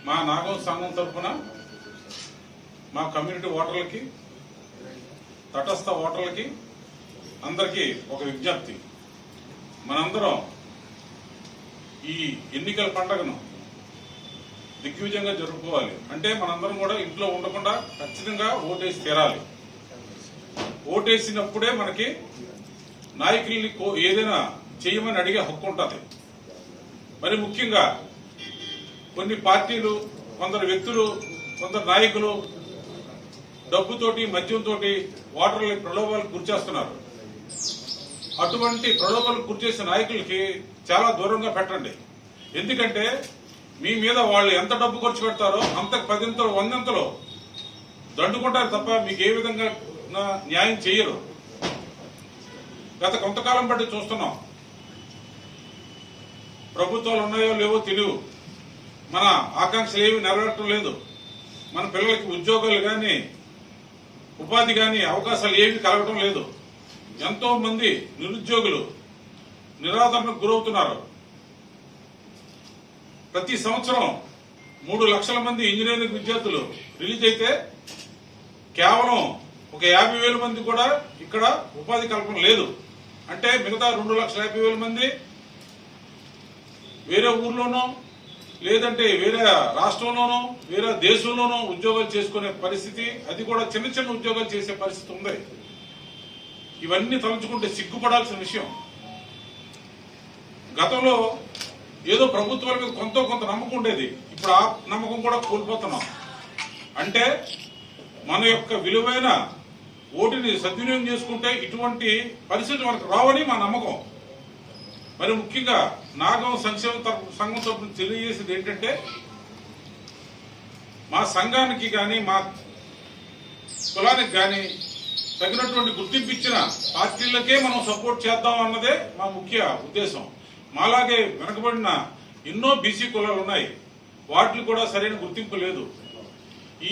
మా నాగం సంఘం తరఫున మా కమ్యూనిటీ ఓటర్లకి, తటస్థ ఓటర్లకి అందరికీ ఒక విజ్ఞప్తి. మనందరం ఈ ఎన్నికల పండుగను దిగ్విజయంగా జరుపుకోవాలి. అంటే మనందరం కూడా ఇంట్లో ఉండకుండా ఖచ్చితంగా ఓటేసి తీరాలి. ఓటేసినప్పుడే మనకి నాయకుల్ని ఏదైనా చేయమని అడిగే హక్కు ఉంటుంది. మరి ముఖ్యంగా కొన్ని పార్టీలు, కొందరు వ్యక్తులు, కొందరు నాయకులు డబ్బుతోటి, మద్యంతో ఓటర్లని ప్రలోభాలకు గురిచేస్తున్నారు. అటువంటి ప్రలోభాలకు గురిచేసే నాయకులకి చాలా దూరంగా పెట్టండి. ఎందుకంటే మీ మీద వాళ్ళు ఎంత డబ్బు ఖర్చు పెడతారో అంత 10 100 దండుకుంటారు తప్ప మీకు ఏ విధంగా న్యాయం చేయరు. గత కొంతకాలం బట్టి చూస్తున్నాం. ప్రభుత్వాలు ఉన్నాయో లేవో తెలియవు, మన ఆకాంక్షలు ఏమి నెరవేరటం లేదు. మన పిల్లలకి ఉద్యోగాలు కానీ, ఉపాధి కానీ అవకాశాలు ఏమి కలగటం లేదు. ఎంతో మంది నిరుద్యోగులు నిరాదరణకు గురవుతున్నారు. ప్రతి సంవత్సరం 3 లక్షల మంది ఇంజనీరింగ్ విద్యార్థులు రిలీజ్ అయితే కేవలం ఒక 50,000 మంది కూడా ఇక్కడ ఉపాధి కల్పన లేదు. అంటే మిగతా 2,50,000 మంది వేరే ఊర్లోనో, లేదంటే వేరే రాష్ట్రంలోనో, వేరే దేశంలోనో ఉద్యోగాలు చేసుకునే పరిస్థితి, అది కూడా చిన్న చిన్న ఉద్యోగాలు చేసే పరిస్థితి ఉంది. ఇవన్నీ తలంచుకుంటే సిగ్గుపడాల్సిన విషయం. గతంలో ఏదో ప్రభుత్వాల మీద కొంత నమ్మకం ఉండేది. ఇప్పుడు ఆ నమ్మకం కూడా కోల్పోతున్నాం. అంటే మన యొక్క విలువైన ఓటుని సద్వినియోగం చేసుకుంటే ఇటువంటి పరిస్థితి మనకు రావని మా నమ్మకం. మరి ముఖ్యంగా నాగం సంఘం తరఫున తెలియజేసేది ఏంటంటే, మా సంఘానికి కానీ, మా కులానికి కానీ తగినటువంటి గుర్తింపు ఇచ్చిన పార్టీలకే మనం సపోర్ట్ చేద్దాం అన్నదే మా ముఖ్య ఉద్దేశం. మాలాగే వెనకబడిన ఎన్నో బీసీ కులాలు ఉన్నాయి, వాటికి కూడా సరైన గుర్తింపు లేదు. ఈ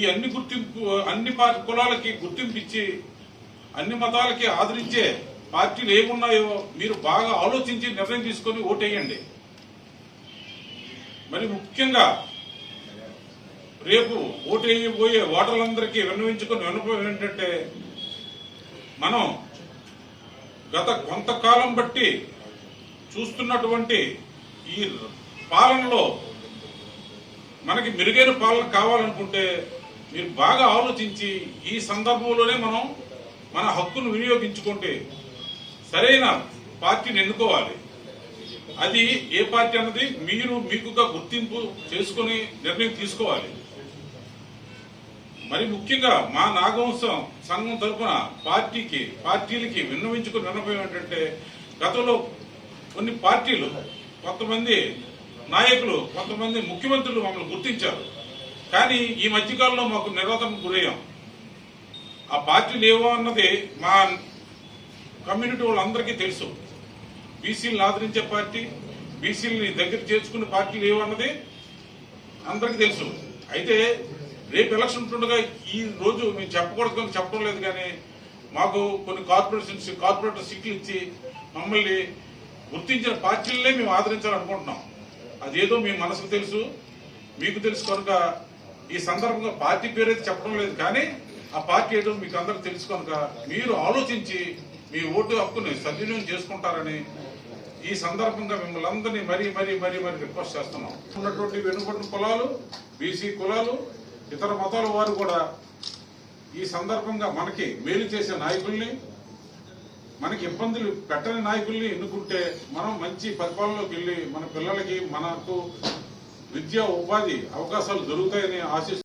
అన్ని కులాలకి గుర్తింపు ఇచ్చి అన్ని మతాలకి ఆదరించే పార్టీలు ఏమున్నాయో మీరు బాగా ఆలోచించి నిర్ణయం తీసుకొని ఓటేయండి. మరి ముఖ్యంగా రేపు ఓటేయబోయే ఓటర్లందరికీ విన్నవించుకుని విన్నపం ఏంటంటే, మనం గత కొంతకాలం బట్టి చూస్తున్నటువంటి ఈ పాలనలో మనకి మెరుగైన పాలన కావాలనుకుంటే మీరు బాగా ఆలోచించి ఈ సందర్భంలోనే మనం మన హక్కును వినియోగించుకుంటే సరైన పార్టీని ఎన్నుకోవాలి. అది ఏ పార్టీ అన్నది మీరు మీకుగా గుర్తింపు చేసుకుని నిర్ణయం తీసుకోవాలి. మరి ముఖ్యంగా మా నాగవంశం సంఘం తరఫున పార్టీలకి విన్నవించుకుని విన్నపం ఏంటంటే, గతంలో కొన్ని పార్టీలు, కొంతమంది నాయకులు, కొంతమంది ముఖ్యమంత్రులు మమ్మల్ని గుర్తించారు. కానీ ఈ మధ్యకాలంలో మాకు నిరోధనకు గురయ్యాం. ఆ పార్టీలు ఏవో అన్నది మా కమ్యూనిటీ వాళ్ళందరికీ తెలుసు. బీసీలను ఆదరించే పార్టీ, బీసీలని దగ్గర చేర్చుకునే పార్టీలు ఏవో అన్నది అందరికీ తెలుసు. అయితే రేపు ఎలక్షన్ ఉంటుండగా ఈ రోజు మేము చెప్పకూడదు, చెప్పడం లేదు. కానీ మాకు కొన్ని కార్పొరేటర్ సీట్లు ఇచ్చి మమ్మల్ని గుర్తించిన పార్టీలనే మేము ఆదరించాలనుకుంటున్నాం. అదేదో మీ మనసుకు తెలుసు, మీకు తెలుసు కనుక ఈ సందర్భంగా పార్టీ పేరు అయితే చెప్పడం లేదు. కానీ ఆ పార్టీ ఏదో మీకు అందరికి తెలుసు కనుక మీరు ఆలోచించి మీ ఓటు హక్కుని సద్వినియోగం చేసుకుంటారని ఈ సందర్భంగా మిమ్మల్ని అందరినీ మరీ రిక్వెస్ట్ చేస్తున్నాం. ఉన్నటువంటి వెనుకబడిన కులాలు, బీసీ కులాలు, ఇతర మతాల వారు కూడా ఈ సందర్భంగా మనకి మేలు చేసే నాయకుల్ని, మనకి ఇబ్బందులు పెట్టని నాయకుల్ని ఎన్నుకుంటే మనం మంచి పరిపాలనలోకి వెళ్ళి మన పిల్లలకి, మనకు విద్యా ఉపాధి అవకాశాలు దొరుకుతాయని ఆశిస్తూ